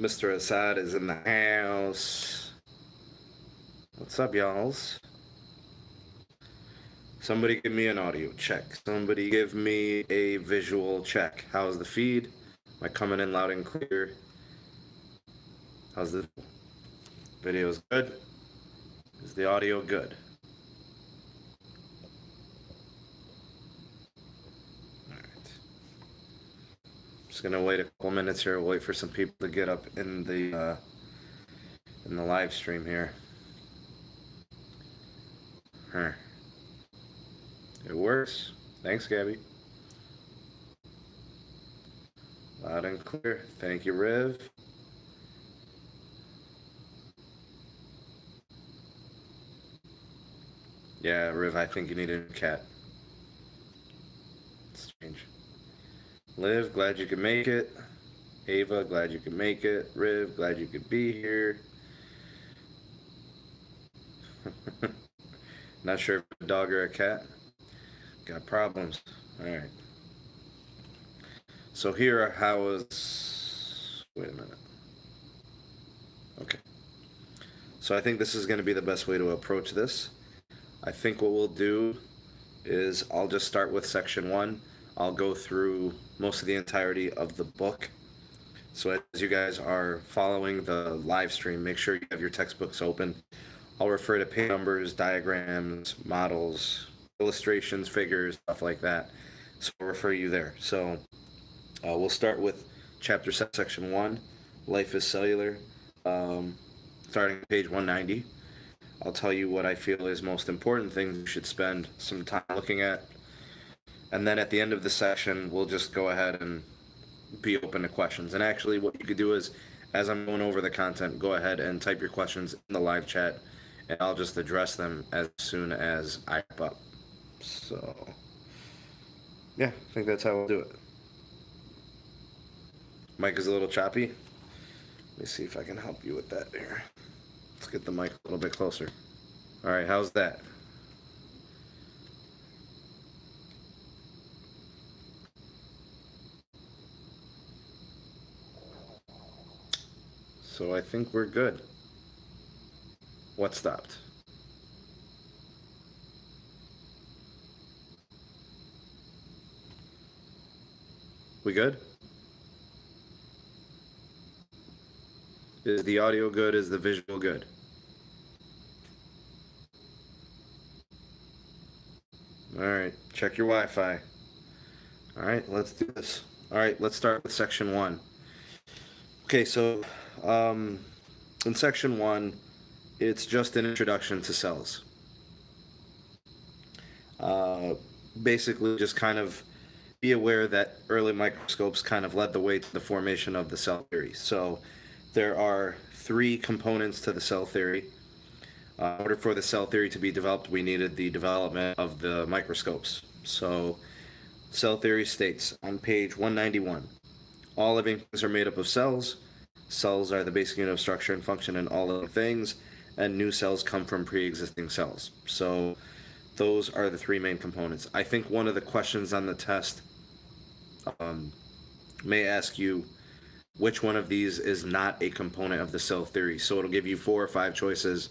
Mr. Assad is in the house. What's up, y'alls? Somebody give me an audio check. Somebody give me a visual check. How's the feed? Am I coming in loud and clear? How's the video's good? Is the audio good? Alright. Just gonna wait a couple minutes here, wait for some people to get up in the live stream here. It works. Thanks, Gabby. Loud and clear. Thank you, Riv. Yeah, Riv, I think you need a new cat. Strange. Liv, glad you could make it. Ava, glad you could make it. Riv, glad you could be here. Not sure if a dog or a cat. Got problems. Alright. So here, how is... Wait a minute. Okay. So I think this is going to be the best way to approach this. I think what we'll do is I'll just start with section 1. I'll go through most of the entirety of the book. So as you guys are following the live stream, make sure you have your textbooks open. I'll refer to page numbers, diagrams, models, illustrations, figures, stuff like that. So I'll refer you there. So we'll start with chapter section 1, Life is Cellular, starting at page 190. I'll tell you what I feel is most important things you should spend some time looking at. And then at the end of the session, we'll just go ahead and be open to questions. And actually, what you could do is, as I'm going over the content, go ahead and type your questions in the live chat, and I'll just address them as soon as I wrap up. So, yeah, I think that's how we'll do it. Mic is a little choppy. Let me see if I can help you with that here. Let's get the mic a little bit closer. All right, how's that? So I think we're good. What stopped? We good? Is the audio good? Is the visual good? All right, check your Wi-Fi. All right, let's do this. All right, let's start with section 1. Okay, so in section 1, it's just an introduction to cells. Basically, just kind of be aware that early microscopes kind of led the way to the formation of the cell theory. So there are 3 components to the cell theory. In order for the cell theory to be developed, we needed the development of the microscopes. So cell theory states on page 191, all living things are made up of cells. Cells are the basic unit of structure and function in all living things, and new cells come from pre-existing cells. So those are the 3 main components. I think one of the questions on the test may ask you which one of these is not a component of the cell theory. So it'll give you 4 or 5 choices,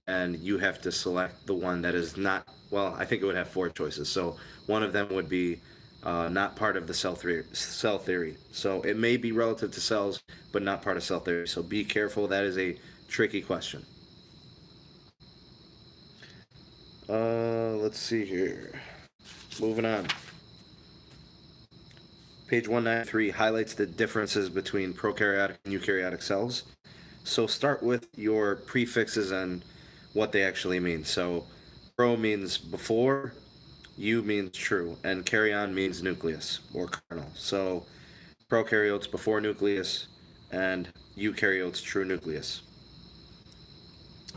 and you have to select the one that is not, well, I think it would have 4 choices. So one of them would be not part of the cell theory. So it may be relative to cells, but not part of cell theory. So be careful. That is a tricky question. Let's see here. Moving on. Page 193 highlights the differences between prokaryotic and eukaryotic cells. So start with your prefixes and what they actually mean. So pro means before, U means true, and karyon means nucleus or kernel. So prokaryotes before nucleus, and eukaryotes true nucleus.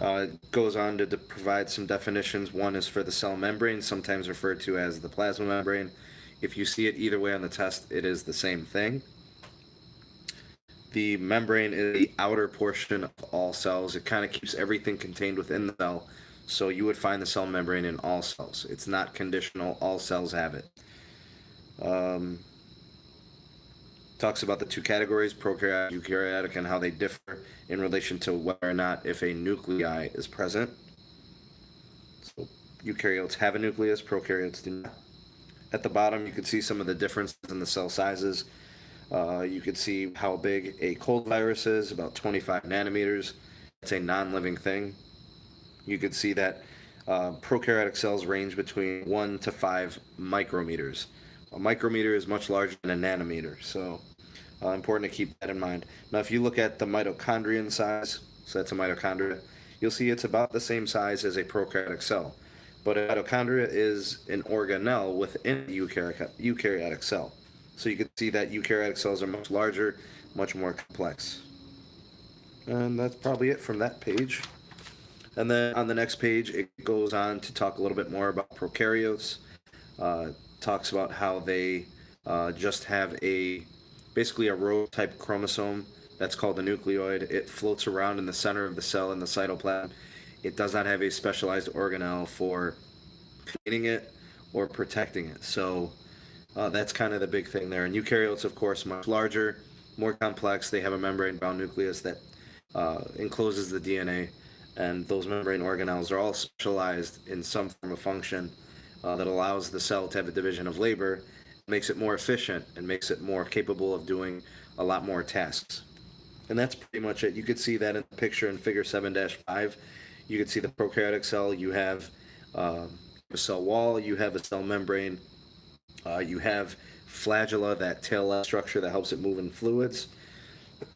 It goes on to provide some definitions. One is for the cell membrane, sometimes referred to as the plasma membrane. If you see it either way on the test, it is the same thing. The membrane is the outer portion of all cells. It kind of keeps everything contained within the cell. So you would find the cell membrane in all cells. It's not conditional. All cells have it. Talks talks about the two categories, prokaryotic, eukaryotic, and how they differ in relation to whether or not if a nuclei is present. So eukaryotes have a nucleus, prokaryotes do not. At the bottom, you can see some of the differences in the cell sizes. You can see how big a cold virus is, about 25 nanometers. It's a non-living thing. You can see that prokaryotic cells range between 1 to 5 micrometers. A micrometer is much larger than a nanometer, so important to keep that in mind. Now, if you look at the mitochondrion size, so that's a mitochondria, you'll see it's about the same size as a prokaryotic cell. But a mitochondria is an organelle within a eukaryotic cell. So you can see that eukaryotic cells are much larger, much more complex. And that's probably it from that page. And then on the next page, it goes on to talk a little bit more about prokaryotes. Talks about how they just have basically a row type chromosome that's called a nucleoid. It floats around in the center of the cell in the cytoplasm. It does not have a specialized organelle for cleaning it or protecting it. So that's kind of the big thing there. And eukaryotes, of course, much larger, more complex. They have a membrane-bound nucleus that encloses the DNA. And those membrane organelles are all specialized in some form of function that allows the cell to have a division of labor, makes it more efficient, and makes it more capable of doing a lot more tasks. And that's pretty much it. You could see that in the picture in figure 7-5. You can see the prokaryotic cell. You have a cell wall. You have a cell membrane. You have flagella, that tail-like structure that helps it move in fluids.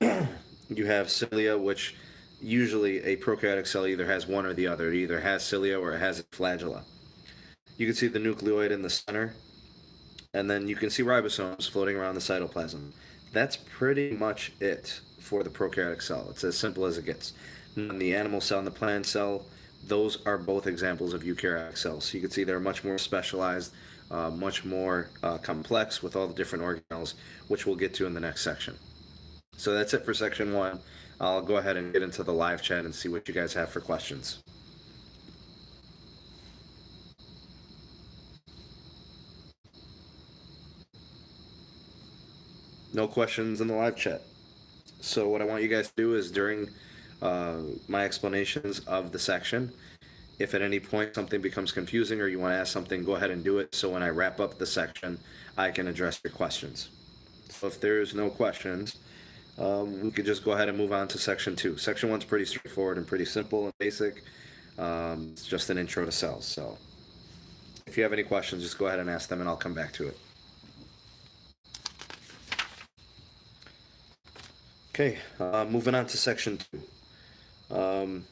You have cilia, which usually a prokaryotic cell either has one or the other. It either has cilia or it has a flagella. You can see the nucleoid in the center, and then you can see ribosomes floating around the cytoplasm. That's pretty much it for the prokaryotic cell. It's as simple as it gets. And the animal cell and the plant cell, those are both examples of eukaryotic cells. So you can see they're much more specialized, much more complex with all the different organelles, which we'll get to in the next section. So that's it for section 1. I'll go ahead and get into the live chat and see what you guys have for questions. No questions in the live chat. So what I want you guys to do is during my explanations of the section, if at any point something becomes confusing or you want to ask something, go ahead and do it. So when I wrap up the section, I can address your questions. So if there's no questions, we could just go ahead and move on to section 2. Section 1 is pretty straightforward and pretty simple and basic. It's just an intro to cells. So if you have any questions, just go ahead and ask them and I'll come back to it. Okay, moving on to section 2.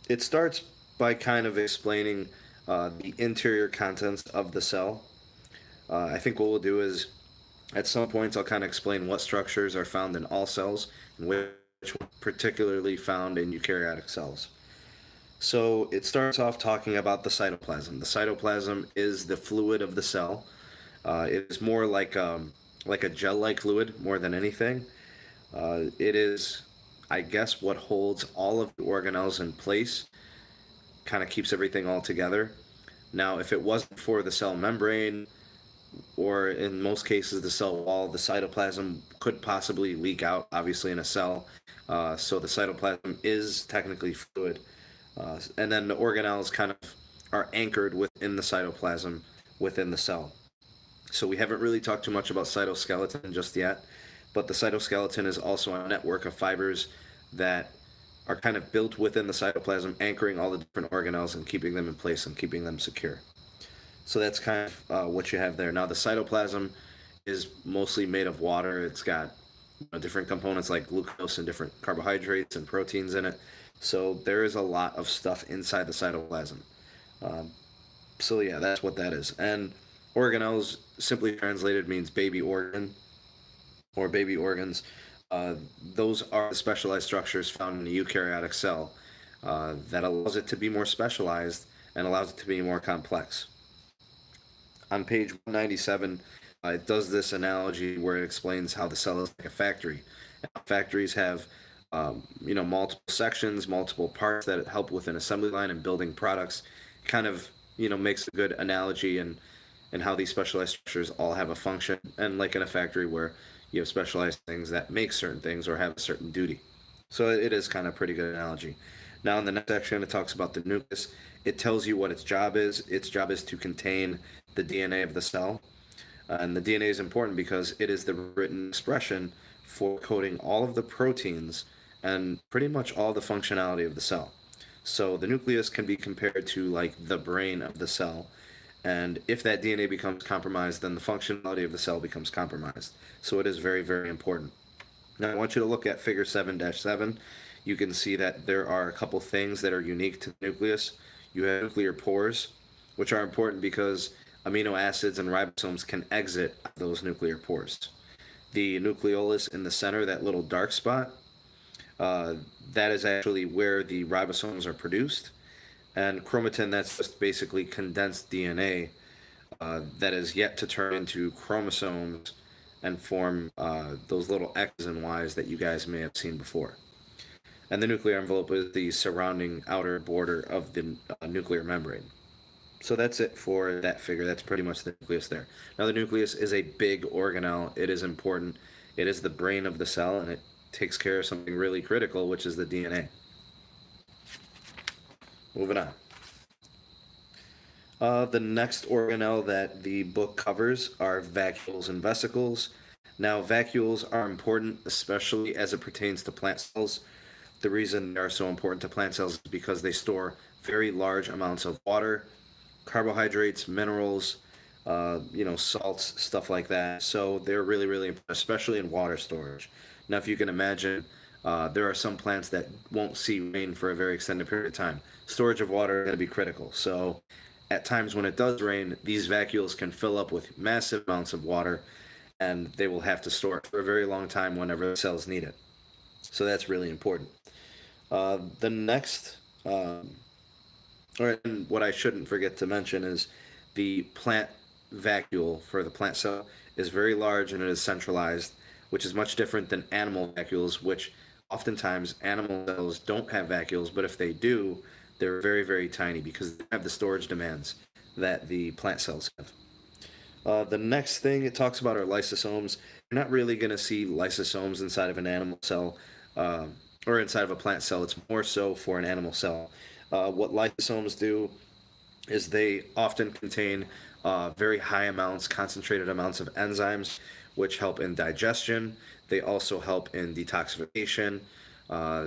It starts by kind of explaining the interior contents of the cell. I think what we'll do is at some points I'll kind of explain what structures are found in all cells and which particularly found in eukaryotic cells. So it starts off talking about the cytoplasm. The cytoplasm is the fluid of the cell. It is more like a gel-like fluid more than anything. It is, I guess, what holds all of the organelles in place, kind of keeps everything all together. Now, if it wasn't for the cell membrane, or in most cases the cell wall, the cytoplasm could possibly leak out, obviously, in a cell. So the cytoplasm is technically fluid. And then the organelles kind of are anchored within the cytoplasm, within the cell. So we haven't really talked too much about cytoskeleton just yet. But the cytoskeleton is also a network of fibers that are kind of built within the cytoplasm, anchoring all the different organelles and keeping them in place and keeping them secure. So that's kind of what you have there. Now the cytoplasm is mostly made of water. It's got different components like glucose and different carbohydrates and proteins in it. So there is a lot of stuff inside the cytoplasm. So yeah, that's what that is. And organelles, simply translated, means baby organ or baby organs. Those are the specialized structures found in a eukaryotic cell that allows it to be more specialized and allows it to be more complex. On page 197, it does this analogy where it explains how the cell is like a factory. Factories have multiple sections, multiple parts that help with an assembly line and building products. Kind of makes a good analogy and how these specialized structures all have a function. And like in a factory where You have specialized things that make certain things or have a certain duty. So it is kind of a pretty good analogy. Now in the next section, it talks about the nucleus. It tells you what its job is. Its job is to contain the DNA of the cell. And the DNA is important because it is the written expression for coding all of the proteins and pretty much all the functionality of the cell. So the nucleus can be compared to like the brain of the cell. And if that DNA becomes compromised, then the functionality of the cell becomes compromised. So it is very, very important. Now I want you to look at figure 7-7. You can see that there are a couple things that are unique to the nucleus. You have nuclear pores, which are important because amino acids and ribosomes can exit those nuclear pores. The nucleolus in the center, that little dark spot, that is actually where the ribosomes are produced. And chromatin, that's just basically condensed DNA that is yet to turn into chromosomes and form those little X's and Y's that you guys may have seen before. And the nuclear envelope is the surrounding outer border of the nuclear membrane. So that's it for that figure. That's pretty much the nucleus there. Now the nucleus is a big organelle. It is important. It is the brain of the cell, and it takes care of something really critical, which is the DNA. Moving on. The next organelle that the book covers are vacuoles and vesicles. Now, vacuoles are important, especially as it pertains to plant cells. The reason they are so important to plant cells is because they store very large amounts of water, carbohydrates, minerals, salts, stuff like that. So they're really, really important, especially in water storage. Now, if you can imagine, there are some plants that won't see rain for a very extended period of time. Storage of water is going to be critical. So at times when it does rain, these vacuoles can fill up with massive amounts of water, and they will have to store it for a very long time whenever the cells need it. So that's really important. The next, and what I shouldn't forget to mention is the plant vacuole for the plant cell is very large and it is centralized, which is much different than animal vacuoles, which oftentimes animal cells don't have vacuoles, but if they do, they're very, very tiny because they have the storage demands that the plant cells have. The next thing it talks about are lysosomes. You're not really going to see lysosomes inside of an animal cell or inside of a plant cell. It's more so for an animal cell. What lysosomes do is they often contain very high amounts, concentrated amounts of enzymes, which help in digestion. They also help in detoxification.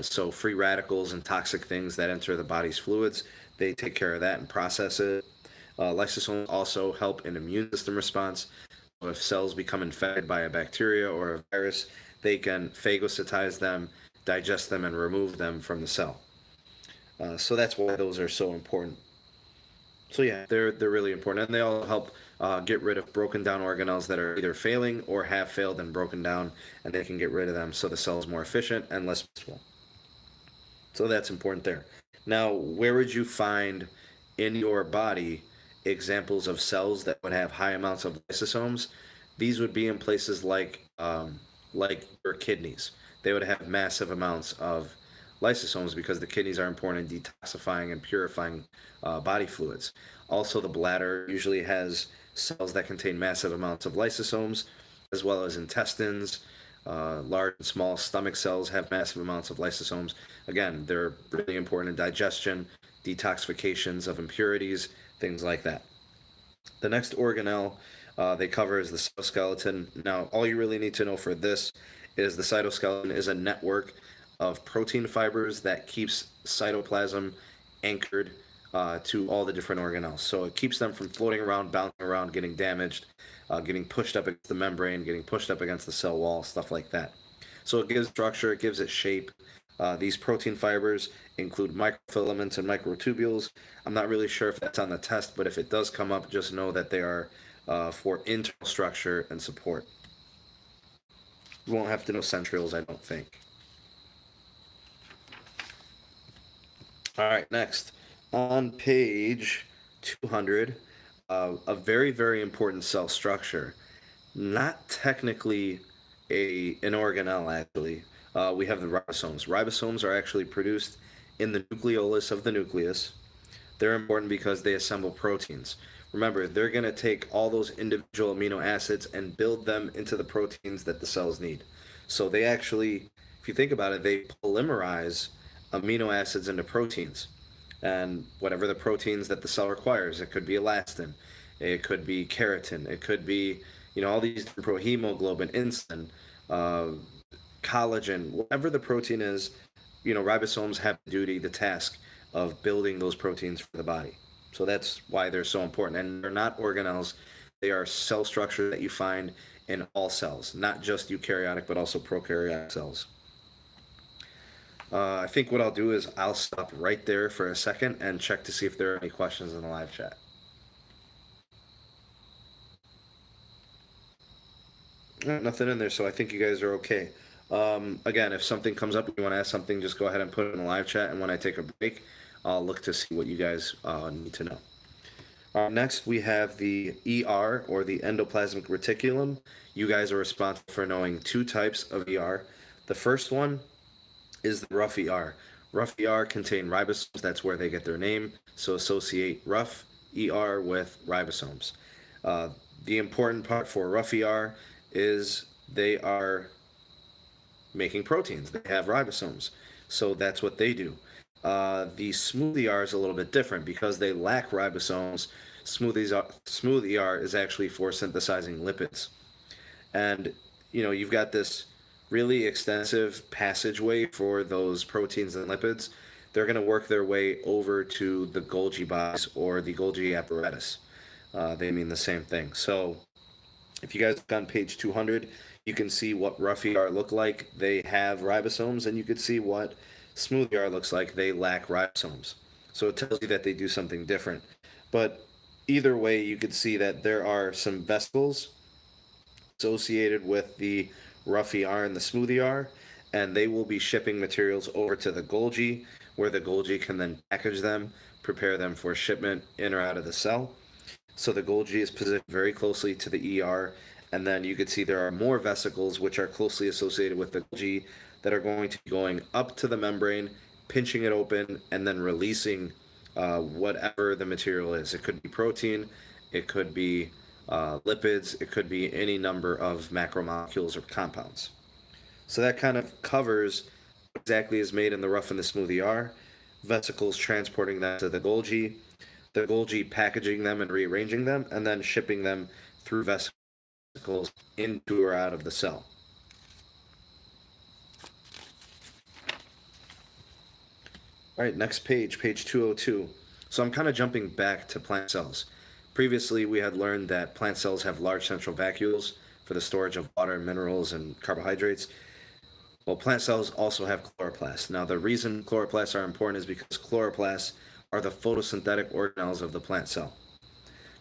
So free radicals and toxic things that enter the body's fluids, they take care of that and process it. Lysosomes also help in immune system response. So if cells become infected by a bacteria or a virus, they can phagocytize them, digest them, and remove them from the cell. So that's why those are so important. So yeah, they're really important, and they all help get rid of broken down organelles that are either failing or have failed and broken down, and they can get rid of them so the cell is more efficient and less wasteful. So that's important there. Now, where would you find in your body examples of cells that would have high amounts of lysosomes? These would be in places like your kidneys. They would have massive amounts of lysosomes because the kidneys are important in detoxifying and purifying body fluids. Also, the bladder usually has cells that contain massive amounts of lysosomes, as well as intestines. Large and small stomach cells have massive amounts of lysosomes. Again, they're really important in digestion, detoxifications of impurities, things like that. The next organelle they cover is the cytoskeleton. Now, all you really need to know for this is the cytoskeleton is a network of protein fibers that keeps cytoplasm anchored to all the different organelles. So it keeps them from floating around, bouncing around, getting damaged, getting pushed up against the membrane, getting pushed up against the cell wall, stuff like that. So it gives structure, it gives it shape. These protein fibers include microfilaments and microtubules. I'm not really sure if that's on the test, but if it does come up, just know that they are for internal structure and support. You won't have to know centrioles, I don't think. All right, next. On page 200, a very, very important cell structure. Not technically an organelle, actually. We have the ribosomes. Ribosomes are actually produced in the nucleolus of the nucleus. They're important because they assemble proteins. remember, they're going to take all those individual amino acids and build them into the proteins that the cells need. So they actually, if you think about it, they polymerize amino acids into proteins. And whatever the proteins that the cell requires, it could be elastin, it could be keratin, it could be, all these different hemoglobin, insulin, uh, collagen, whatever the protein is, ribosomes have the duty, the task of building those proteins for the body. So that's why they're so important. And they're not organelles, they are cell structure that you find in all cells, not just eukaryotic, but also prokaryotic cells. I think what I'll do is I'll stop right there for a second and check to see if there are any questions in the live chat. Nothing in there, so I think you guys are okay. Again, if something comes up, if you want to ask something, just go ahead and put it in the live chat, and when I take a break, I'll look to see what you guys need to know. Next, we have the ER, or the endoplasmic reticulum. You guys are responsible for knowing two types of ER. The first one is the rough ER. Rough ER contain ribosomes, that's where they get their name, so associate rough ER with ribosomes. The important part for rough ER is they are making proteins. They have ribosomes, so that's what they do. The smooth ER is a little bit different because they lack ribosomes. Smooth ER is actually for synthesizing lipids, and you've got this really extensive passageway for those proteins and lipids. They're going to work their way over to the Golgi bodies or the Golgi apparatus. They mean the same thing. So if you guys look on page 200, you can see what rough ER look like. They have ribosomes, and you can see what smooth ER looks like. They lack ribosomes. So it tells you that they do something different. But either way, you could see that there are some vesicles associated with the rough ER and the smooth ER, and they will be shipping materials over to the Golgi, where the Golgi can then package them, prepare them for shipment in or out of the cell. So the Golgi is positioned very closely to the ER, and then you can see there are more vesicles which are closely associated with the Golgi that are going to be going up to the membrane, pinching it open, and then releasing whatever the material is. It could be protein, it could be lipids, it could be any number of macromolecules or compounds. So that kind of covers what exactly is made in the rough and the smooth ER, vesicles transporting that to the Golgi packaging them and rearranging them, and then shipping them through vesicles into or out of the cell. All right, next page, page 202. So I'm kind of jumping back to plant cells. Previously, we had learned that plant cells have large central vacuoles for the storage of water, minerals, and carbohydrates. Well, plant cells also have chloroplasts. Now, the reason chloroplasts are important is because chloroplasts are the photosynthetic organelles of the plant cell.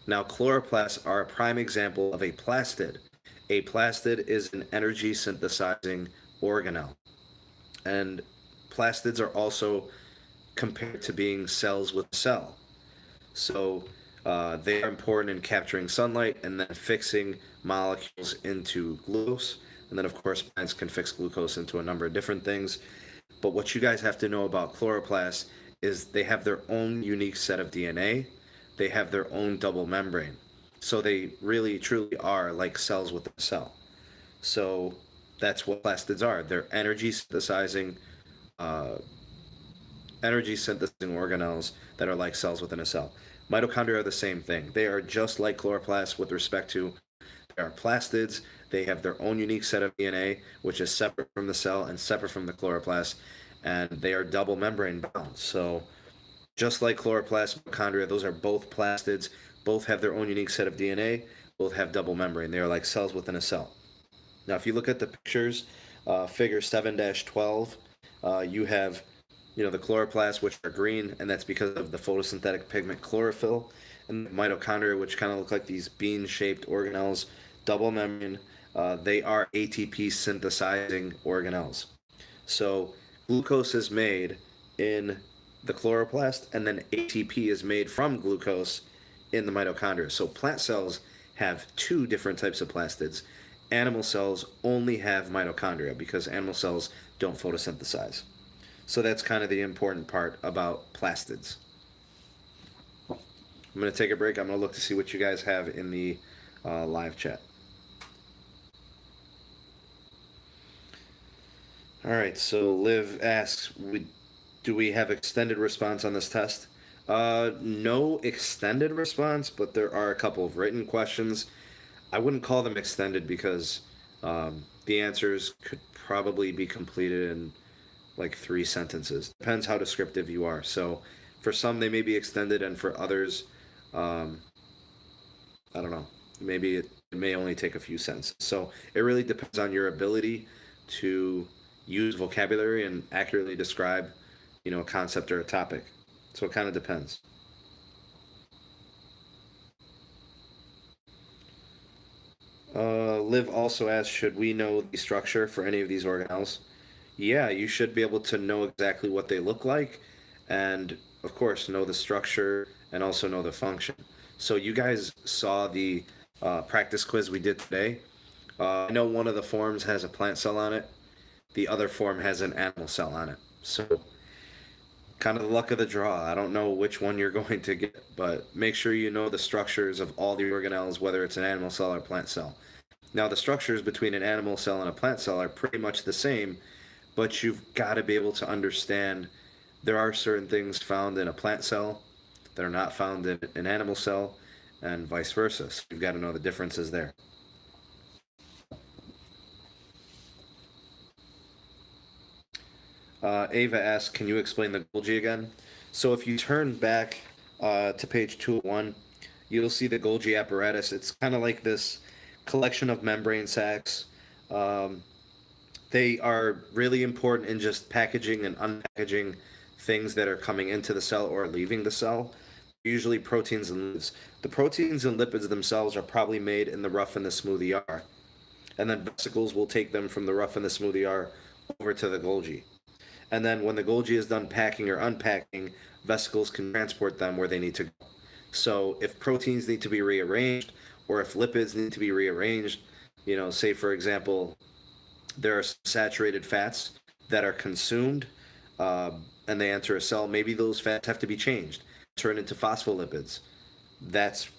Now, chloroplasts are a prime example of a plastid. A plastid is an energy synthesizing organelle. And plastids are also compared to being cells with a cell. So they are important in capturing sunlight and then fixing molecules into glucose. And then, of course, plants can fix glucose into a number of different things. But what you guys have to know about chloroplasts is they have their own unique set of DNA. They have their own double membrane. So they really, truly are like cells within a cell. So that's what plastids are. They're energy synthesizing organelles that are like cells within a cell. Mitochondria are the same thing. They are just like chloroplasts with respect to they are plastids. They have their own unique set of DNA, which is separate from the cell and separate from the chloroplast, and they are double membrane bound. So just like chloroplasts, mitochondria, those are both plastids. Both have their own unique set of DNA. Both have double membrane. They are like cells within a cell. Now, if you look at the pictures, figure 7-12, you have the chloroplasts, which are green, and that's because of the photosynthetic pigment chlorophyll, and the mitochondria, which kind of look like these bean-shaped organelles, double membrane. They are ATP synthesizing organelles. So glucose is made in the chloroplast, and then ATP is made from glucose in the mitochondria. So plant cells have two different types of plastids. Animal cells only have mitochondria because animal cells don't photosynthesize. So that's kind of the important part about plastids. I'm going to take a break. I'm going to look to see what you guys have in the live chat. All right, so Liv asks, do we have extended response on this test? No extended response, but there are a couple of written questions. I wouldn't call them extended because the answers could probably be completed in like 3 sentences. Depends how descriptive you are. So for some, they may be extended, and for others, I don't know. Maybe it may only take a few sentences. So it really depends on your ability to use vocabulary and accurately describe, a concept or a topic. So it kind of depends. Liv also asked, should we know the structure for any of these organelles? Yeah, you should be able to know exactly what they look like, and of course, know the structure and also know the function. So you guys saw the practice quiz we did today. I know one of the forms has a plant cell on it, the other form has an animal cell on it. So, kind of the luck of the draw. I don't know which one you're going to get, but make sure you know the structures of all the organelles, whether it's an animal cell or plant cell. Now, the structures between an animal cell and a plant cell are pretty much the same, but you've got to be able to understand there are certain things found in a plant cell that are not found in an animal cell, and vice versa. So you've got to know the differences there. Ava asks, can you explain the Golgi again? So if you turn back to page 201, you'll see the Golgi apparatus. It's kind of like this collection of membrane sacs. They are really important in just packaging and unpackaging things that are coming into the cell or leaving the cell. Usually proteins and lipids. The proteins and lipids themselves are probably made in the rough and the smooth ER. And then vesicles will take them from the rough and the smooth ER over to the Golgi. And then when the Golgi is done packing or unpacking, vesicles can transport them where they need to go. So if proteins need to be rearranged, or if lipids need to be rearranged, say for example, there are saturated fats that are consumed and they enter a cell, maybe those fats have to be changed, turned into phospholipids. That's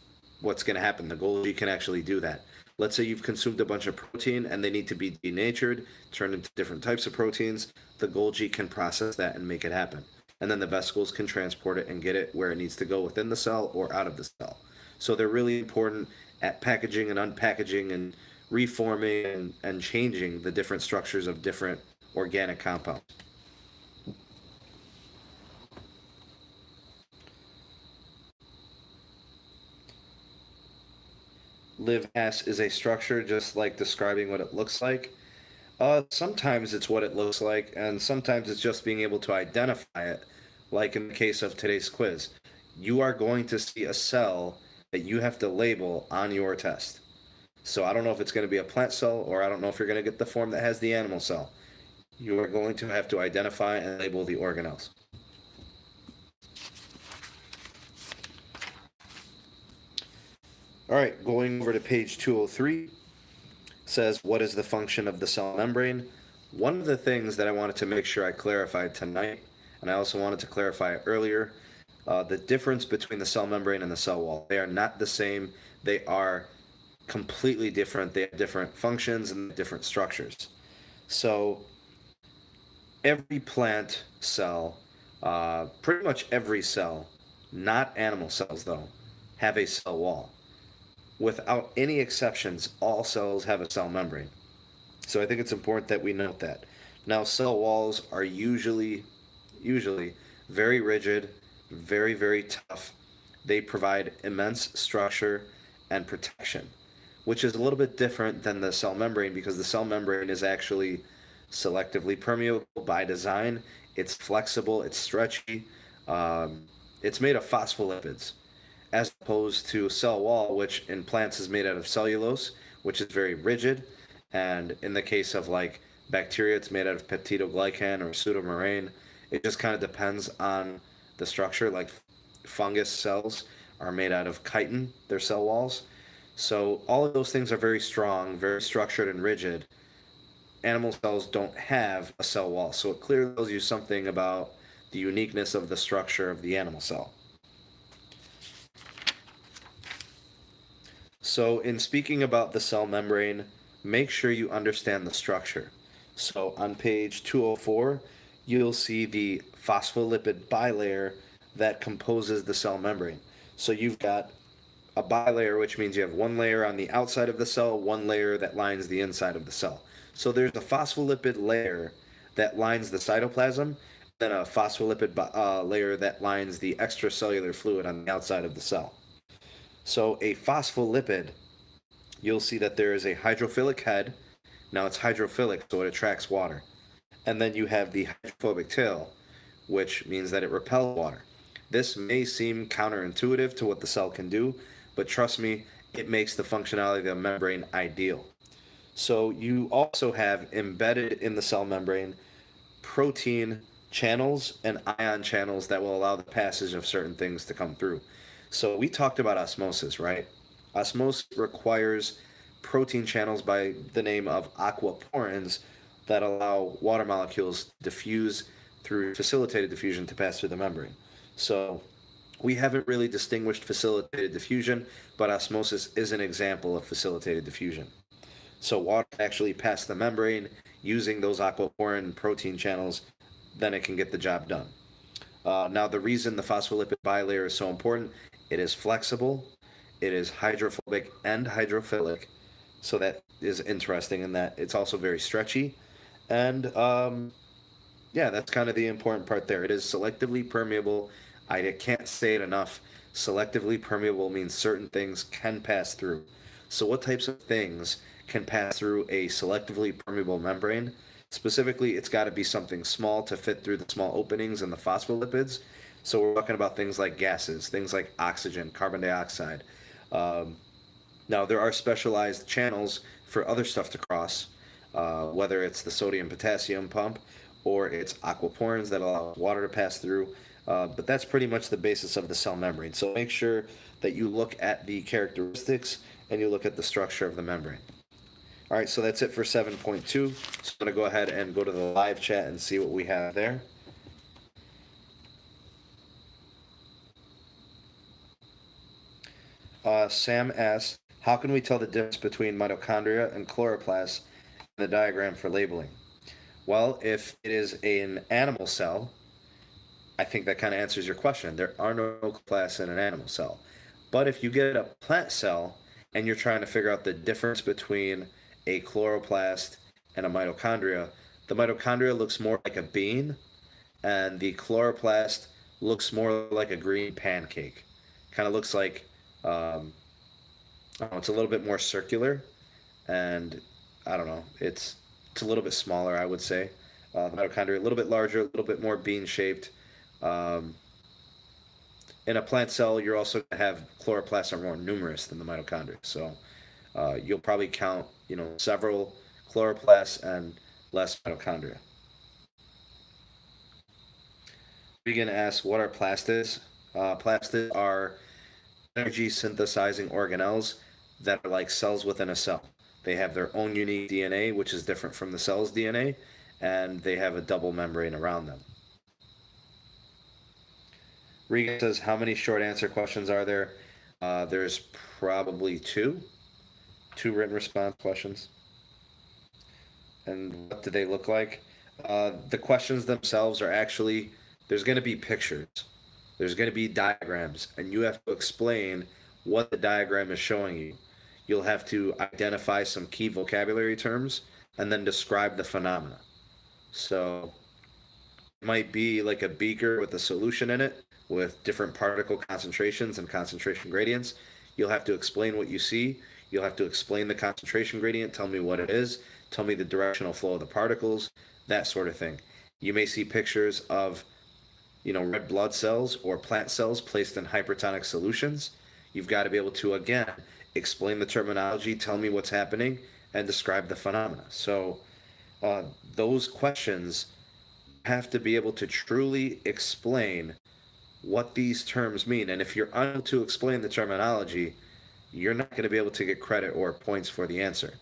what's going to happen. The Golgi can actually do that. Let's say you've consumed a bunch of protein and they need to be denatured, turned into different types of proteins. The Golgi can process that and make it happen. And then the vesicles can transport it and get it where it needs to go within the cell or out of the cell. So they're really important at packaging and unpackaging and reforming and changing the different structures of different organic compounds. Liv asks, is a structure just like describing what it looks like? Sometimes it's what it looks like, and sometimes it's just being able to identify it, like in the case of today's quiz. You are going to see a cell that you have to label on your test. So I don't know if it's going to be a plant cell, or I don't know if you're going to get the form that has the animal cell. You are going to have to identify and label the organelles. All right, going over to page 203, says, what is the function of the cell membrane? One of the things that I wanted to make sure I clarified tonight, and I also wanted to clarify earlier, the difference between the cell membrane and the cell wall. They are not the same. They are completely different. They have different functions and different structures. So every plant cell, pretty much every cell, not animal cells though, have a cell wall. Without any exceptions, all cells have a cell membrane. So I think it's important that we note that. Now, cell walls are usually very rigid, very, very tough. They provide immense structure and protection, which is a little bit different than the cell membrane because the cell membrane is actually selectively permeable by design. It's flexible, it's stretchy, it's made of phospholipids, as opposed to cell wall, which in plants is made out of cellulose, which is very rigid, and in the case of like bacteria, it's made out of peptidoglycan or pseudomoraine. It just kind of depends on the structure. Like fungus cells are made out of chitin, their cell walls. So all of those things are very strong, very structured and rigid. Animal cells don't have a cell wall, so it clearly tells you something about the uniqueness of the structure of the animal cell. So, in speaking about the cell membrane, make sure you understand the structure. So, on page 204, you'll see the phospholipid bilayer that composes the cell membrane. So, you've got a bilayer, which means you have one layer on the outside of the cell, one layer that lines the inside of the cell. So, there's a phospholipid layer that lines the cytoplasm, then a phospholipid layer that lines the extracellular fluid on the outside of the cell. So, a phospholipid, you'll see that there is a hydrophilic head. Now it's hydrophilic, so it attracts water. And then you have the hydrophobic tail, which means that it repels water. This may seem counterintuitive to what the cell can do, but trust me, it makes the functionality of the membrane ideal. So you also have embedded in the cell membrane protein channels and ion channels that will allow the passage of certain things to come through. So we talked about osmosis, right? Osmosis requires protein channels by the name of aquaporins that allow water molecules to diffuse through facilitated diffusion to pass through the membrane. So we haven't really distinguished facilitated diffusion, but osmosis is an example of facilitated diffusion. So water actually passes the membrane using those aquaporin protein channels, then it can get the job done. Now, the reason the phospholipid bilayer is so important, it is flexible, it is hydrophobic and hydrophilic, so that is interesting in that it's also very stretchy, and yeah, that's kind of the important part there. It is selectively permeable. I can't say it enough. Selectively permeable means certain things can pass through. So, what types of things can pass through a selectively permeable membrane? Specifically, it's got to be something small to fit through the small openings in the phospholipids. So, we're talking about things like gases, things like oxygen, carbon dioxide. Um, Now, there are specialized channels for other stuff to cross, whether it's the sodium potassium pump or it's aquaporins that allow water to pass through. But that's pretty much the basis of the cell membrane. So make sure that you look at the characteristics and you look at the structure of the membrane. All right, so that's it for 7.2. So I'm going to go ahead and go to the live chat and see what we have there. Sam asks, how can we tell the difference between mitochondria and chloroplasts in the diagram for labeling? Well, if it is an animal cell, I think that kind of answers your question. There are no chloroplasts in an animal cell. But if you get a plant cell and you're trying to figure out the difference between a chloroplast and a mitochondria, the mitochondria looks more like a bean and the chloroplast looks more like a green pancake. Kind of looks like it's a little bit more circular, and I don't know, it's a little bit smaller, I would say. The mitochondria a little bit larger, a little bit more bean shaped. Um, in a plant cell, you're also going to have chloroplasts are more numerous than the mitochondria, so you'll probably count, several chloroplasts and less mitochondria. Begin to ask, what are plastids? Plastids are energy synthesizing organelles that are like cells within a cell. They have their own unique DNA, which is different from the cell's DNA, and they have a double membrane around them. Regan says, how many short answer questions are there? There's probably two written response questions. And what do they look like? The questions themselves are actually, there's going to be pictures. There's going to be diagrams, and you have to explain what the diagram is showing you. You'll have to identify some key vocabulary terms and then describe the phenomena. So it might be like a beaker with a solution in it with different particle concentrations and concentration gradients. You'll have to explain what you see. You'll have to explain the concentration gradient, tell me what it is, tell me the directional flow of the particles, that sort of thing. You may see pictures of red blood cells or plant cells placed in hypertonic solutions. You've got to be able to, again, explain the terminology, tell me what's happening, and describe the phenomena. So those questions have to be able to truly explain what these terms mean. And if you're unable to explain the terminology, you're not going to be able to get credit or points for the answer.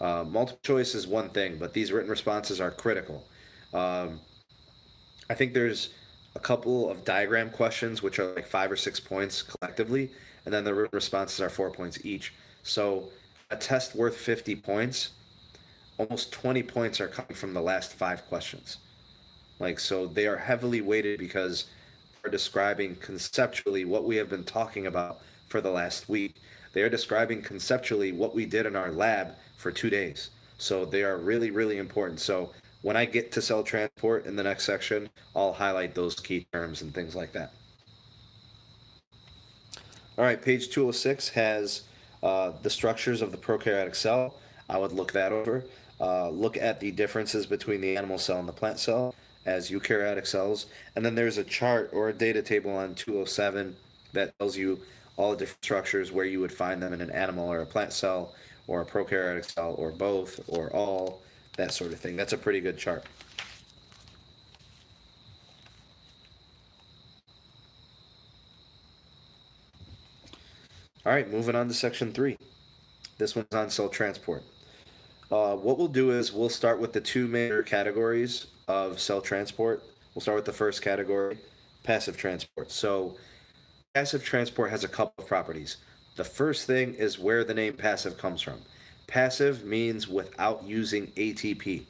Multiple choice is one thing, but these written responses are critical. I think there's a couple of diagram questions, which are like 5 or 6 points collectively, and then the responses are 4 points each. So a test worth 50 points, almost 20 points are coming from the last 5 questions. Like, so they are heavily weighted because they're describing conceptually what we have been talking about for the last week. They are describing conceptually what we did in our lab for 2 days. So they are really, really important. So when I get to cell transport in the next section, I'll highlight those key terms and things like that. All right, page 206 has the structures of the prokaryotic cell. I would look that over. Look at the differences between the animal cell and the plant cell as eukaryotic cells. And then there's a chart or a data table on 207 that tells you all the different structures where you would find them in an animal or a plant cell or a prokaryotic cell or both or all, that sort of thing. That's a pretty good chart. All right, moving on to section 3. This one's on cell transport. What we'll do is we'll start with the two major categories of cell transport. We'll start with the first category, passive transport. So passive transport has a couple of properties. The first thing is where the name passive comes from. Passive means without using ATP.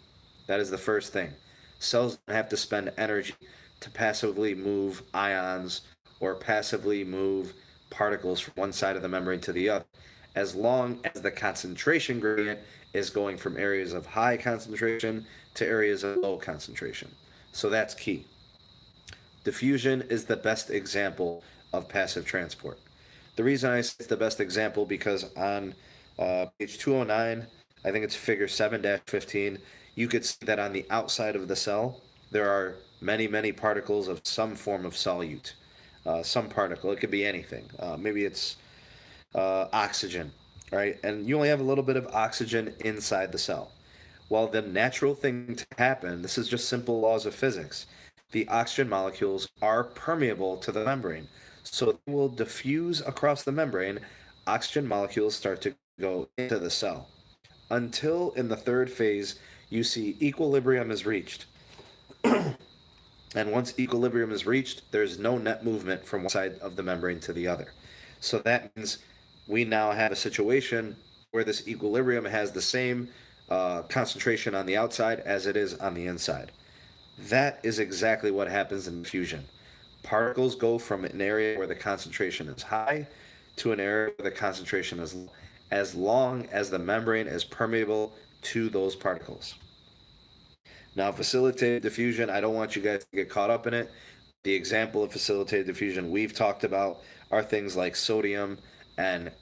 That is the first thing. Cells don't have to spend energy to passively move ions or passively move particles from one side of the membrane to the other, as long as the concentration gradient is going from areas of high concentration to areas of low concentration. So that's key. Diffusion is the best example of passive transport. The reason I say it's the best example because on page 209, I think it's figure 7-15, you could see that on the outside of the cell, there are many, many particles of some form of solute. Some particle, it could be anything. Maybe it's oxygen, right? And you only have a little bit of oxygen inside the cell. Well, the natural thing to happen, this is just simple laws of physics. The oxygen molecules are permeable to the membrane. So they will diffuse across the membrane. Oxygen molecules start to go into the cell. Until in the third phase, you see equilibrium is reached. And once equilibrium is reached, there's no net movement from one side of the membrane to the other. So that means we now have a situation where this equilibrium has the same concentration on the outside as it is on the inside. That is exactly what happens in fusion. Particles go from an area where the concentration is high to an area where the concentration is low, as long as the membrane is permeable to those particles. Now, facilitated diffusion, I don't want you guys to get caught up in it. The example of facilitated diffusion we've talked about are things like sodium and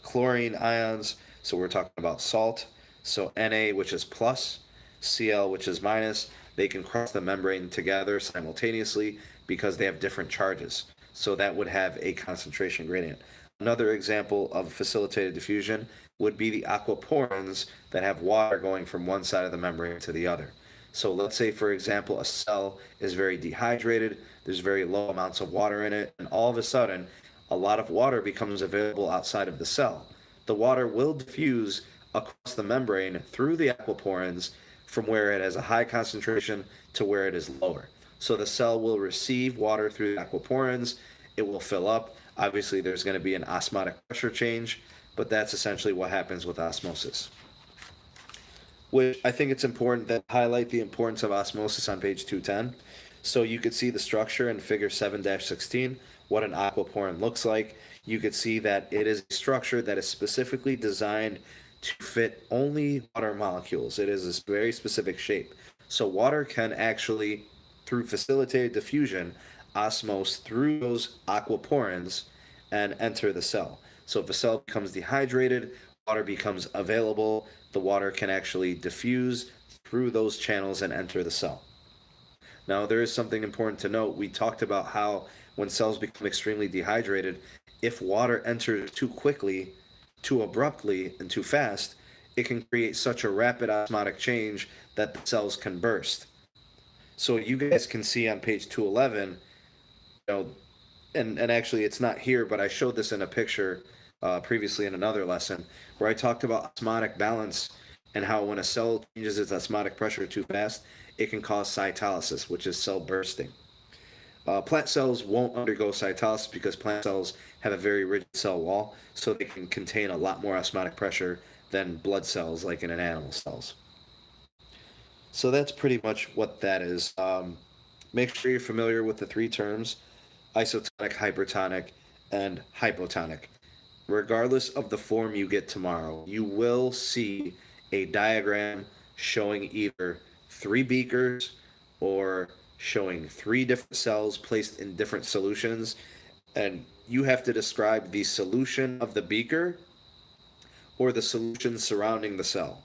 chlorine ions. So we're talking about salt. So Na, which is plus, Cl, which is minus, they can cross the membrane together simultaneously because they have different charges. So that would have a concentration gradient. Another example of facilitated diffusion would be the aquaporins that have water going from one side of the membrane to the other. So let's say, for example, a cell is very dehydrated, there's very low amounts of water in it, and all of a sudden, a lot of water becomes available outside of the cell. The water will diffuse across the membrane through the aquaporins from where it has a high concentration to where it is lower. So the cell will receive water through the aquaporins, it will fill up. Obviously, there's going to be an osmotic pressure change, but that's essentially what happens with osmosis. Which I think it's important that highlight the importance of osmosis on page 210. So you could see the structure in figure 7-16, what an aquaporin looks like. You could see that it is a structure that is specifically designed to fit only water molecules. It is a very specific shape. So water can actually, through facilitated diffusion, osmose through those aquaporins and enter the cell. So if a cell becomes dehydrated, water becomes available, the water can actually diffuse through those channels and enter the cell. Now, there is something important to note. We talked about how when cells become extremely dehydrated, if water enters too quickly, too abruptly, and too fast, it can create such a rapid osmotic change that the cells can burst. So you guys can see on page 211, and actually it's not here, but I showed this in a picture previously in another lesson where I talked about osmotic balance and how when a cell changes its osmotic pressure too fast, it can cause cytolysis, which is cell bursting. Plant cells won't undergo cytolysis because plant cells have a very rigid cell wall, so they can contain a lot more osmotic pressure than blood cells, like in an animal cells. So that's pretty much what that is. Make sure you're familiar with the three terms: isotonic, hypertonic, and hypotonic. Regardless of the form you get tomorrow, you will see a diagram showing either three beakers or showing three different cells placed in different solutions. And you have to describe the solution of the beaker or the solution surrounding the cell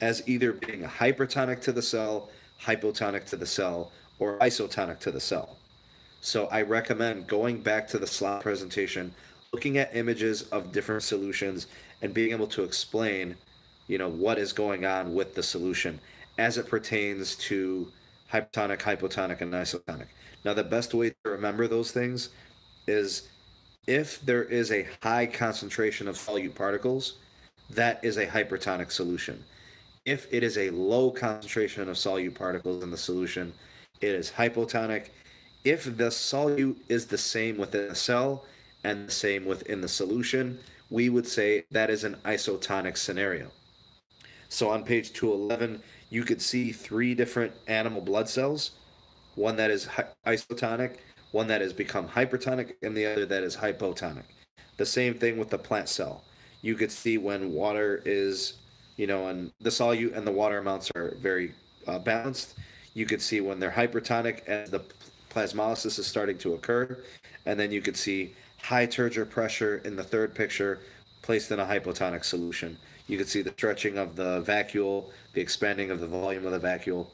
as either being hypertonic to the cell, hypotonic to the cell, or isotonic to the cell. So I recommend going back to the slide presentation, looking at images of different solutions, and being able to explain, what is going on with the solution as it pertains to hypotonic, hypotonic, and isotonic. Now, the best way to remember those things is if there is a high concentration of solute particles, that is a hypertonic solution. If it is a low concentration of solute particles in the solution, it is hypotonic. If the solute is the same within the cell and the same within the solution, we would say that is an isotonic scenario. So on page 211, you could see three different animal blood cells: one that is isotonic, one that has become hypertonic, and the other that is hypotonic. The same thing with the plant cell. You could see when water is, and the solute and the water amounts are very balanced. You could see when they're hypertonic as the plasmolysis is starting to occur, and then you could see high turgor pressure in the third picture placed in a hypotonic solution. You could see the stretching of the vacuole, the expanding of the volume of the vacuole.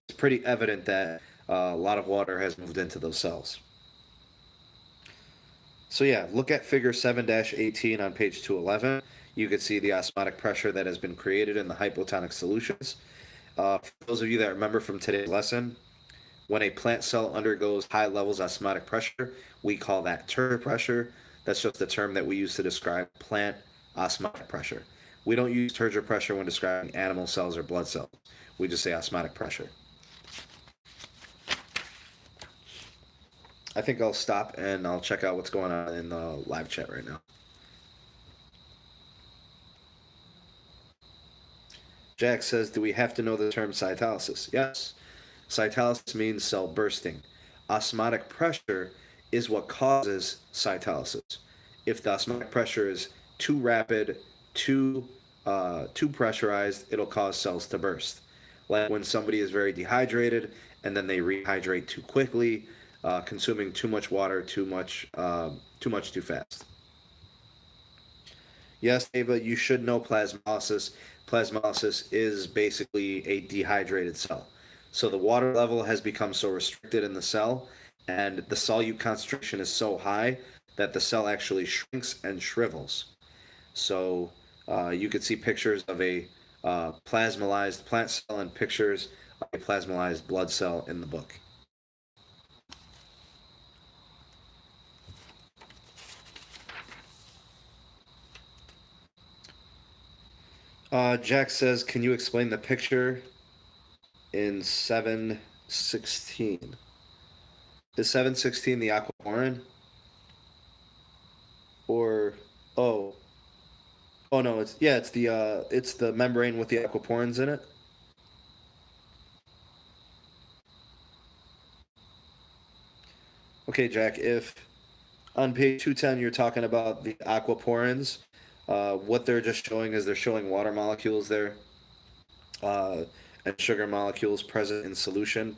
It's pretty evident that a lot of water has moved into those cells. So yeah, look at figure 7-18 on page 211. You can see the osmotic pressure that has been created in the hypotonic solutions. For those of you that remember from today's lesson, when a plant cell undergoes high levels of osmotic pressure, we call that turgor pressure. That's just the term that we use to describe plant osmotic pressure. We don't use turgor pressure when describing animal cells or blood cells. We just say osmotic pressure. I think I'll stop and I'll check out what's going on in the live chat right now. Jack says, do we have to know the term cytolysis? Yes. Cytolysis means cell bursting. Osmotic pressure is what causes cytolysis. If the osmotic pressure is too rapid, too pressurized, it'll cause cells to burst. Like when somebody is very dehydrated and then they rehydrate too quickly, consuming too much water, too much too fast. Yes, Ava, you should know plasmolysis. Plasmolysis is basically a dehydrated cell. So the water level has become so restricted in the cell, and the solute concentration is so high that the cell actually shrinks and shrivels. So you could see pictures of a plasmolyzed plant cell and pictures of a plasmolyzed blood cell in the book. Jack says, can you explain the picture in 716? Is 716 the aquaporin? Or oh no, it's the membrane with the aquaporins in it. Okay, Jack, if on page 210 you're talking about the aquaporins, what they're just showing is they're showing water molecules there, and sugar molecules present in solution,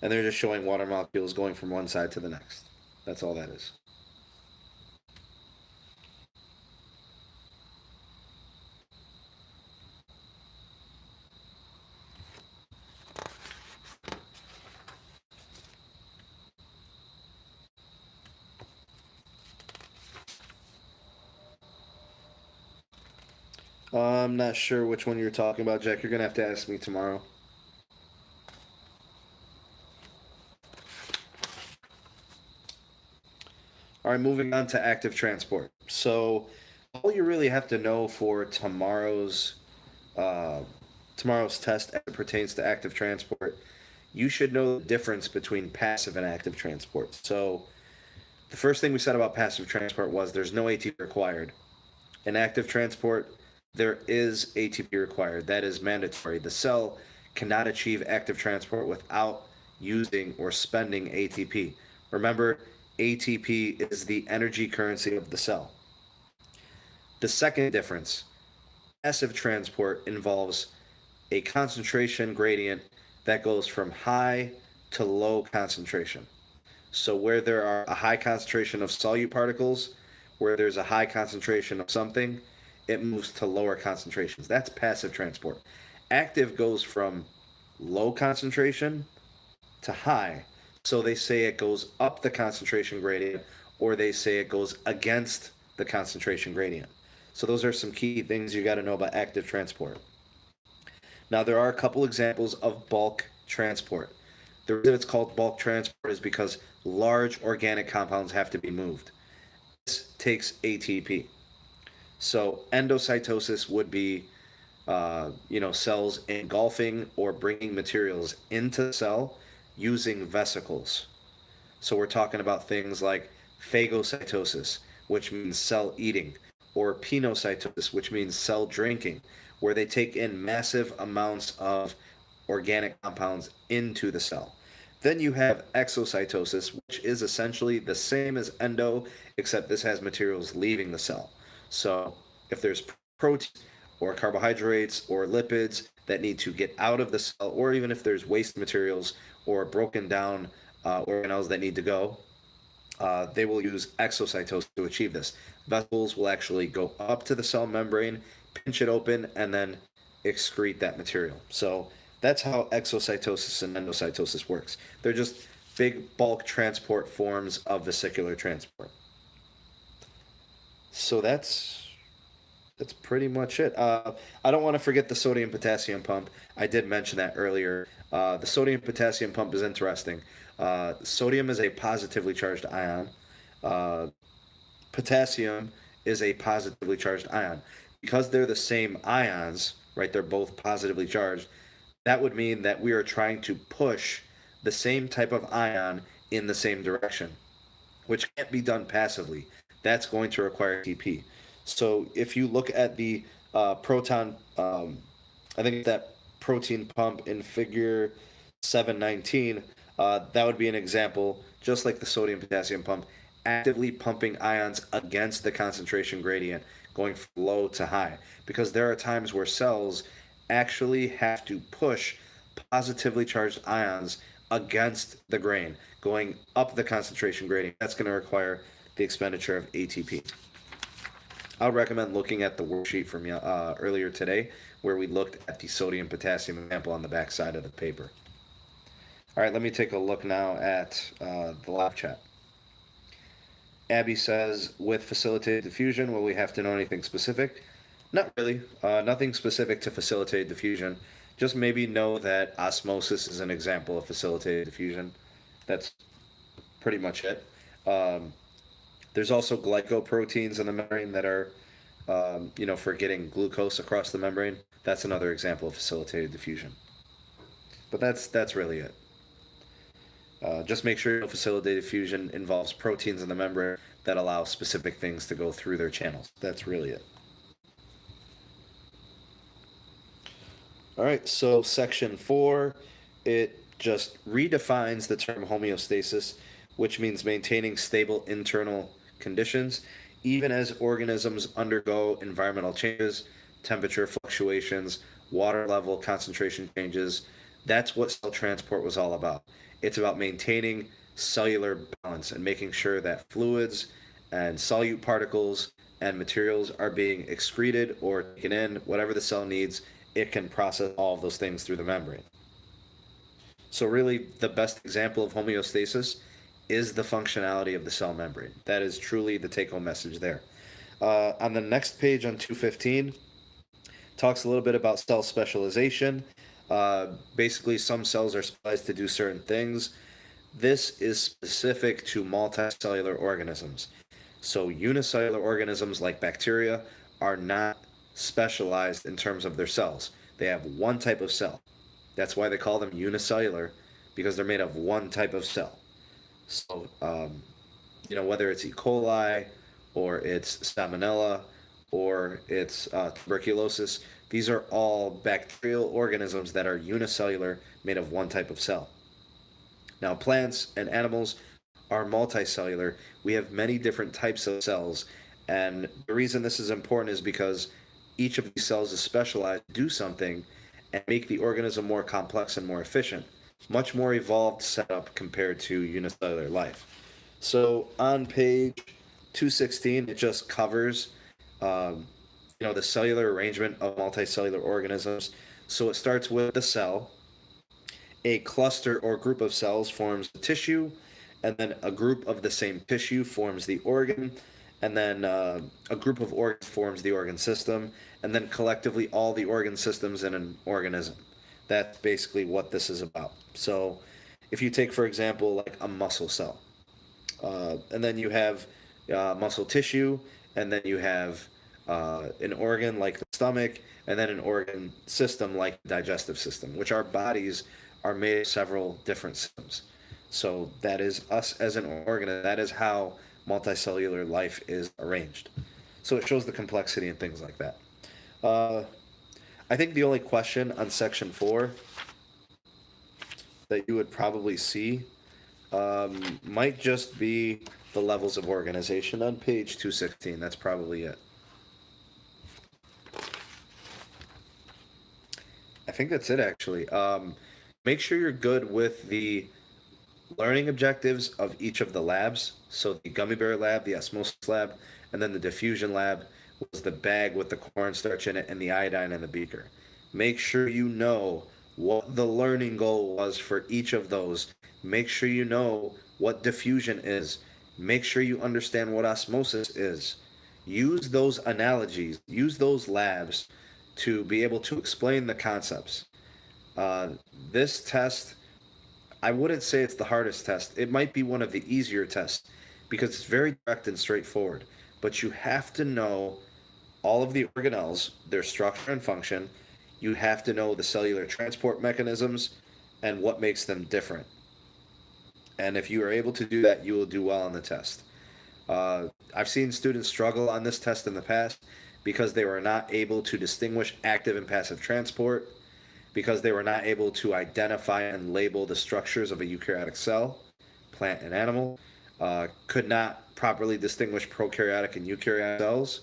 and they're just showing water molecules going from one side to the next. That's all that is. I'm not sure which one you're talking about, Jack. You're gonna have to ask me tomorrow. All right, moving on to active transport. So, all you really have to know for tomorrow's test as it pertains to active transport you should know the difference between passive and active transport. So the first thing we said about passive transport was there's no ATP required. In active transport, there is ATP required. That is mandatory. The cell cannot achieve active transport without using or spending ATP. Remember, ATP is the energy currency of the cell. The second difference, passive transport involves a concentration gradient that goes from high to low concentration. So where there are a high concentration of solute particles, where there's a high concentration of something, it moves to lower concentrations. That's passive transport. Active goes from low concentration to high. So they say it goes up the concentration gradient, or they say it goes against the concentration gradient. So those are some key things you got to know about active transport. Now there are a couple examples of bulk transport. The reason it's called bulk transport is because large organic compounds have to be moved. This takes ATP. So endocytosis would be, cells engulfing or bringing materials into the cell using vesicles. So we're talking about things like phagocytosis, which means cell eating, or pinocytosis, which means cell drinking, where they take in massive amounts of organic compounds into the cell. Then you have exocytosis, which is essentially the same as endo, except this has materials leaving the cell. So if there's protein or carbohydrates or lipids that need to get out of the cell, or even if there's waste materials or broken down organelles that need to go, they will use exocytosis to achieve this. Vesicles will actually go up to the cell membrane, pinch it open, and then excrete that material. So that's how exocytosis and endocytosis works. They're just big bulk transport forms of vesicular transport. So that's pretty much it. I don't want to forget the sodium potassium pump. I did mention that earlier. The sodium potassium pump is interesting. Sodium is a positively charged ion. Potassium is a positively charged ion. Because they're the same ions, right? They're both positively charged. That would mean that we are trying to push the same type of ion in the same direction, which can't be done passively. That's going to require ATP. So if you look at the proton, I think that protein pump in figure 719, that would be an example, just like the sodium potassium pump, actively pumping ions against the concentration gradient, going from low to high. Because there are times where cells actually have to push positively charged ions against the grain, going up the concentration gradient. That's going to require the expenditure of ATP. I would recommend looking at the worksheet from earlier today, where we looked at the sodium potassium example on the back side of the paper. All right, let me take a look now at the lab chat. Abby says, with facilitated diffusion, will we have to know anything specific? Not really. Nothing specific to facilitated diffusion. Just maybe know that osmosis is an example of facilitated diffusion. That's pretty much it. There's also glycoproteins in the membrane that are, for getting glucose across the membrane. That's another example of facilitated diffusion. But that's really it. Just make sure facilitated diffusion involves proteins in the membrane that allow specific things to go through their channels. That's really it. All right, so section 4, it just redefines the term homeostasis, which means maintaining stable internal conditions, even as organisms undergo environmental changes, temperature fluctuations, water level concentration changes. That's what cell transport was all about. It's about maintaining cellular balance and making sure that fluids and solute particles and materials are being excreted or taken in, whatever the cell needs, it can process all of those things through the membrane. So really, the best example of homeostasis is the functionality of the cell membrane. That is truly the take-home message there. On the next page, on 215, talks a little bit about cell specialization. Basically, some cells are specialized to do certain things. This is specific to multicellular organisms. So unicellular organisms like bacteria are not specialized in terms of their cells. They have one type of cell. That's why they call them unicellular, because they're made of one type of cell. So, whether it's E. coli or it's salmonella or it's tuberculosis, these are all bacterial organisms that are unicellular, made of one type of cell. Now, plants and animals are multicellular. We have many different types of cells, and the reason this is important is because each of these cells is specialized to do something and make the organism more complex and more efficient. Much more evolved setup compared to unicellular life. So on page 216, it just covers, the cellular arrangement of multicellular organisms. So it starts with the cell. A cluster or group of cells forms the tissue, and then a group of the same tissue forms the organ, and then a group of organs forms the organ system, and then collectively all the organ systems in an organism. That's basically what this is about. So if you take, for example, like a muscle cell, and then you have muscle tissue, and then you have an organ like the stomach, and then an organ system like the digestive system, which our bodies are made of several different systems. So that is us as an organ. That is how multicellular life is arranged. So it shows the complexity and things like that. I think the only question on section 4 that you would probably see might just be the levels of organization on page 216. That's probably it. I think that's it, actually. Make sure you're good with the learning objectives of each of the labs. So the gummy bear lab, the osmosis lab, and then the diffusion lab was the bag with the cornstarch in it and the iodine in the beaker. Make sure you know what the learning goal was for each of those. Make sure you know what diffusion is. Make sure you understand what osmosis is. Use those analogies, use those labs to be able to explain the concepts. This test, I wouldn't say it's the hardest test. It might be one of the easier tests because it's very direct and straightforward. But you have to know all of the organelles, their structure and function. You have to know the cellular transport mechanisms and what makes them different. And if you are able to do that, you will do well on the test. I've seen students struggle on this test in the past because they were not able to distinguish active and passive transport, because they were not able to identify and label the structures of a eukaryotic cell, plant and animal, could not properly distinguish prokaryotic and eukaryotic cells,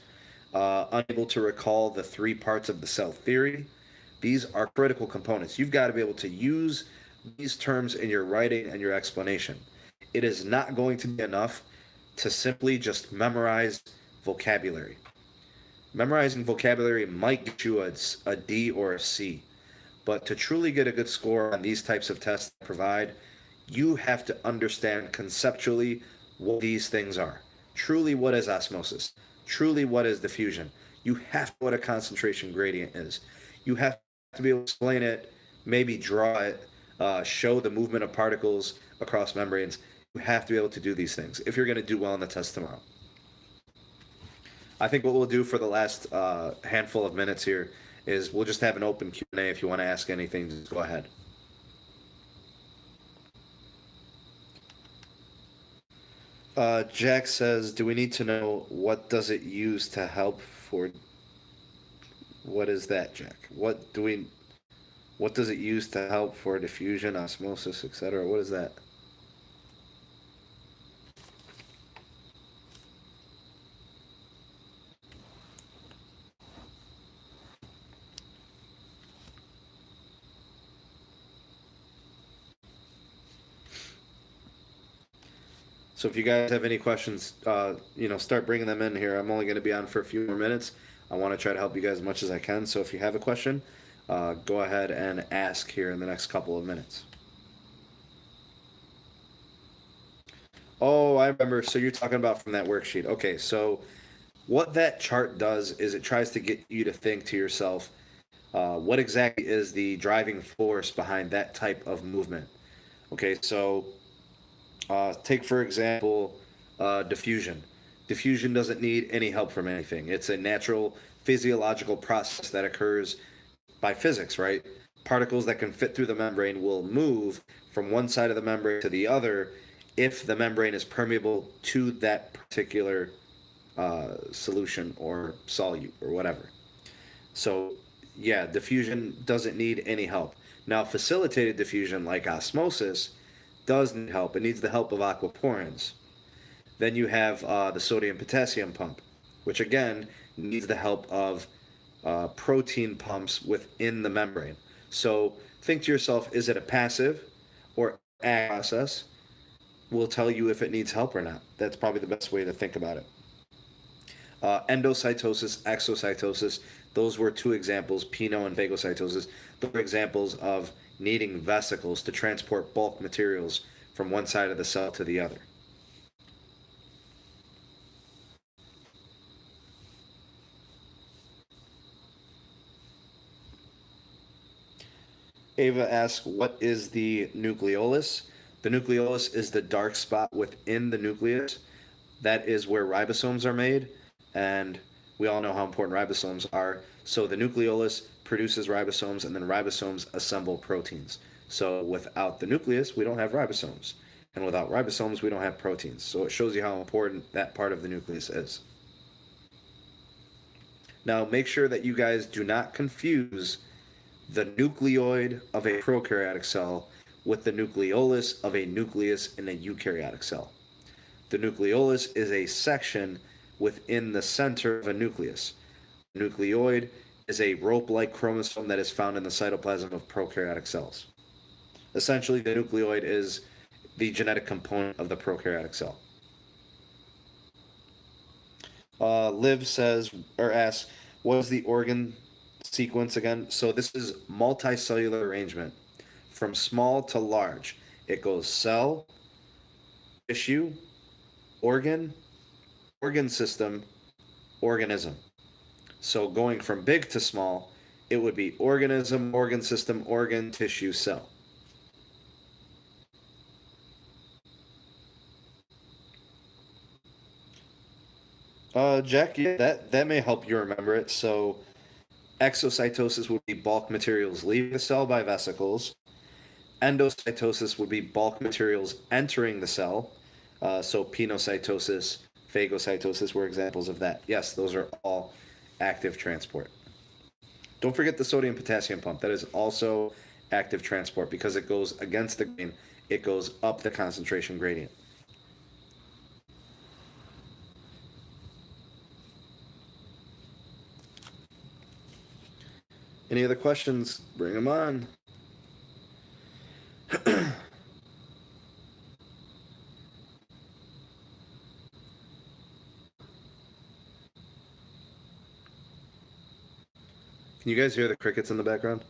unable to recall the 3 parts of the cell theory. These are critical components. You've got to be able to use these terms in your writing and your explanation. It is not going to be enough to simply just memorize vocabulary. Memorizing vocabulary might get you a D or a C, but to truly get a good score on these types of tests that provide, you have to understand conceptually what these things are. Truly, what is osmosis? Truly, what is diffusion? You have to know what a concentration gradient is. You have to be able to explain it, maybe draw it, show the movement of particles across membranes. You have to be able to do these things if you're going to do well on the test tomorrow. I think what we'll do for the last handful of minutes here is we'll just have an open Q&A. If you want to ask anything, just go ahead. Jack says, do we need to know what does it use to help for... What is that, Jack? What does it use to help for diffusion, osmosis, etc.? What is that? So if you guys have any questions, start bringing them in here. I'm only going to be on for a few more minutes. I want to try to help you guys as much as I can. So if you have a question, go ahead and ask here in the next couple of minutes. Oh, I remember. So you're talking about from that worksheet. Okay, so what that chart does is it tries to get you to think to yourself, what exactly is the driving force behind that type of movement? Okay, so take, for example, diffusion. Diffusion doesn't need any help from anything. It's a natural physiological process that occurs by physics, right? particles that can fit through the membrane will move from one side of the membrane to the other if the membrane is permeable to that particular solution or solute or whatever. So, yeah, diffusion doesn't need any help. Now, facilitated diffusion, like osmosis, does need help. It needs the help of aquaporins. Then you have the sodium-potassium pump, which again needs the help of protein pumps within the membrane. So think to yourself, is it a passive or active process? Will tell you if it needs help or not. That's probably the best way to think about it. Endocytosis, exocytosis, those were two examples, pino and phagocytosis. Those were examples of needing vesicles to transport bulk materials from one side of the cell to the other. Ava asks, what is the nucleolus? The nucleolus is the dark spot within the nucleus. That is where ribosomes are made, and we all know how important ribosomes are. So the nucleolus produces ribosomes, and then ribosomes assemble proteins. So without the nucleus, we don't have ribosomes. And without ribosomes, we don't have proteins. So it shows you how important that part of the nucleus is. Now, make sure that you guys do not confuse the nucleoid of a prokaryotic cell with the nucleolus of a nucleus in a eukaryotic cell. The nucleolus is a section within the center of a nucleus. The nucleoid is a rope-like chromosome that is found in the cytoplasm of prokaryotic cells. Essentially, the nucleoid is the genetic component of the prokaryotic cell. Liv says, or asks, what is the organ sequence again? So this is multicellular arrangement from small to large. It goes cell, tissue, organ, organ system, organism. So going from big to small, it would be organism, organ system, organ, tissue, cell. Jack, yeah, that may help you remember it. So exocytosis would be bulk materials leaving the cell by vesicles. Endocytosis would be bulk materials entering the cell. So pinocytosis, phagocytosis were examples of that. Yes, those are all active transport. Don't forget the sodium-potassium pump. That is also active transport because it goes against the grain. It goes up the concentration gradient. Any other questions? Bring them on. Can you guys hear the crickets in the background?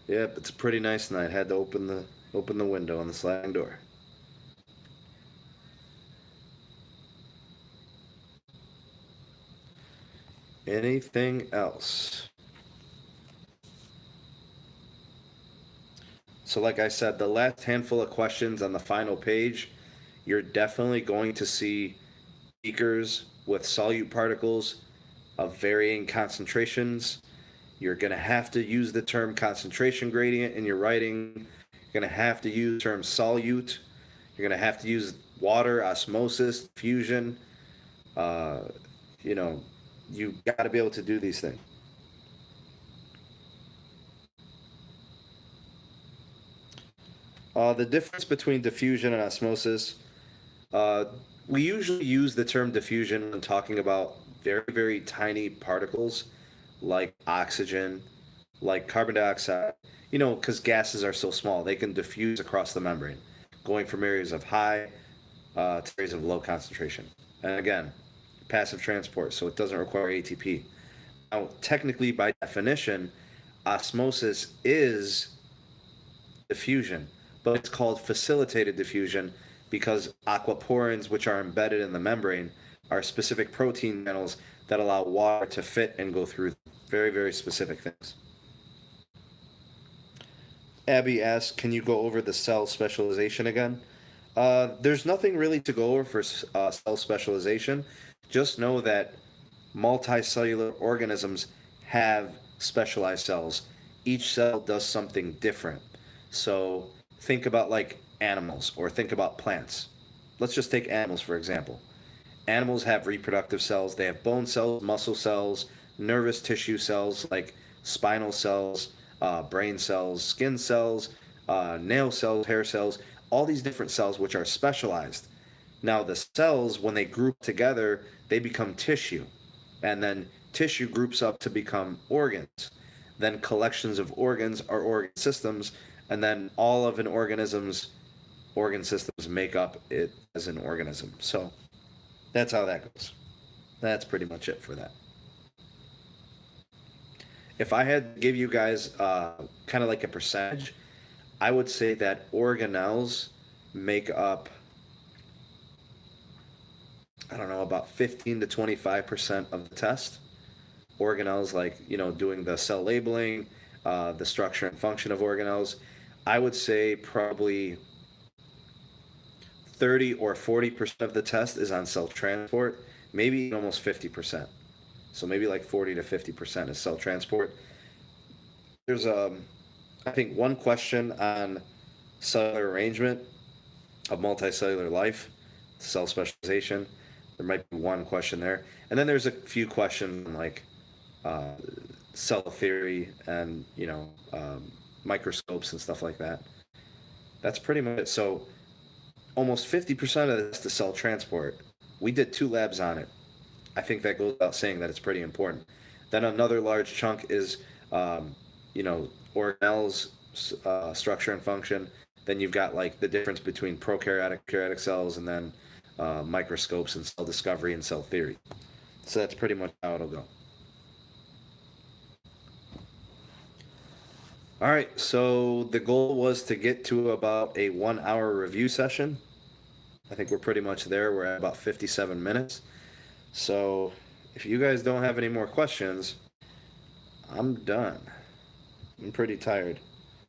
Yep, it's a pretty nice night. Had to open the window on the sliding door. Anything else? So like I said, the last handful of questions on the final page, you're definitely going to see beakers with solute particles of varying concentrations. You're going to have to use the term concentration gradient in your writing. You're going to have to use the term solute. You're going to have to use water, osmosis, fusion. You got to be able to do these things. The difference between diffusion and osmosis, we usually use the term diffusion when talking about very, very tiny particles like oxygen, like carbon dioxide, because gases are so small, they can diffuse across the membrane, going from areas of high to areas of low concentration. And again, passive transport, so it doesn't require ATP. Now, technically, by definition, osmosis is diffusion, but it's called facilitated diffusion because aquaporins, which are embedded in the membrane, are specific protein channels that allow water to fit and go through them. Very, very specific things. Abby asks, can you go over the cell specialization again? There's nothing really to go over for cell specialization. Just know that multicellular organisms have specialized cells. Each cell does something different. So think about like animals or think about plants. Let's just take animals for example. Animals have reproductive cells. They have bone cells, muscle cells, nervous tissue cells like spinal cells, brain cells, skin cells, nail cells, hair cells, all these different cells which are specialized. Now, the cells, when they group together, they become tissue. And then tissue groups up to become organs. Then collections of organs are organ systems. And then all of an organism's organ systems make up it as an organism. So that's how that goes. That's pretty much it for that. If I had to give you guys kind of like a percentage, I would say that organelles make up, I don't know, about 15 to 25% of the test. Organelles, like, you know, doing the cell labeling, the structure and function of organelles. I would say probably 30 or 40% of the test is on cell transport, maybe almost 50%. So maybe like 40 to 50% is cell transport. There's, I think, one question on cellular arrangement of multicellular life, cell specialization. There might be one question there. And then there's a few questions on like cell theory and, you know, microscopes and stuff like that. That's pretty much it. So almost 50% of this is cell transport. We did 2 labs on it. I think that goes without saying that it's pretty important. Then another large chunk is, you know, organelles, structure and function. Then you've got like the difference between prokaryotic, eukaryotic cells, and then microscopes and cell discovery and cell theory. So that's pretty much how it'll go. All right, so the goal was to get to about a 1-hour review session. I think we're pretty much there. We're at about 57 minutes. So if you guys don't have any more questions, I'm done. I'm pretty tired.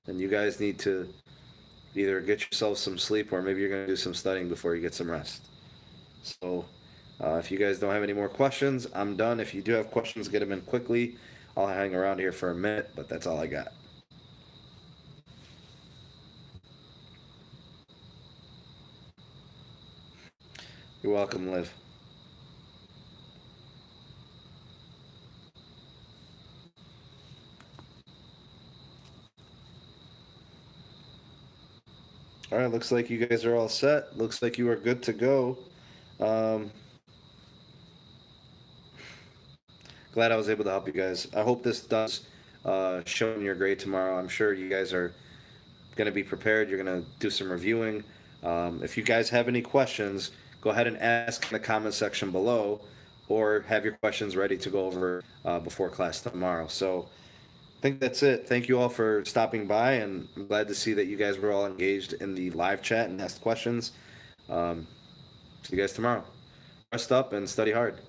And you guys need to either get yourself some sleep or maybe you're going to do some studying before you get some rest. So if you guys don't have any more questions, I'm done. If you do have questions, get them in quickly. I'll hang around here for a minute, but that's all I got. You're welcome, Liv. All right, looks like you guys are all set. Looks like you are good to go. Glad I was able to help you guys. I hope this does show in your grade tomorrow. I'm sure you guys are going to be prepared. You're going to do some reviewing. If you guys have any questions, go ahead and ask in the comment section below or have your questions ready to go over before class tomorrow. So I think that's it. Thank you all for stopping by, and I'm glad to see that you guys were all engaged in the live chat and asked questions. See you guys tomorrow. Rest up and study hard.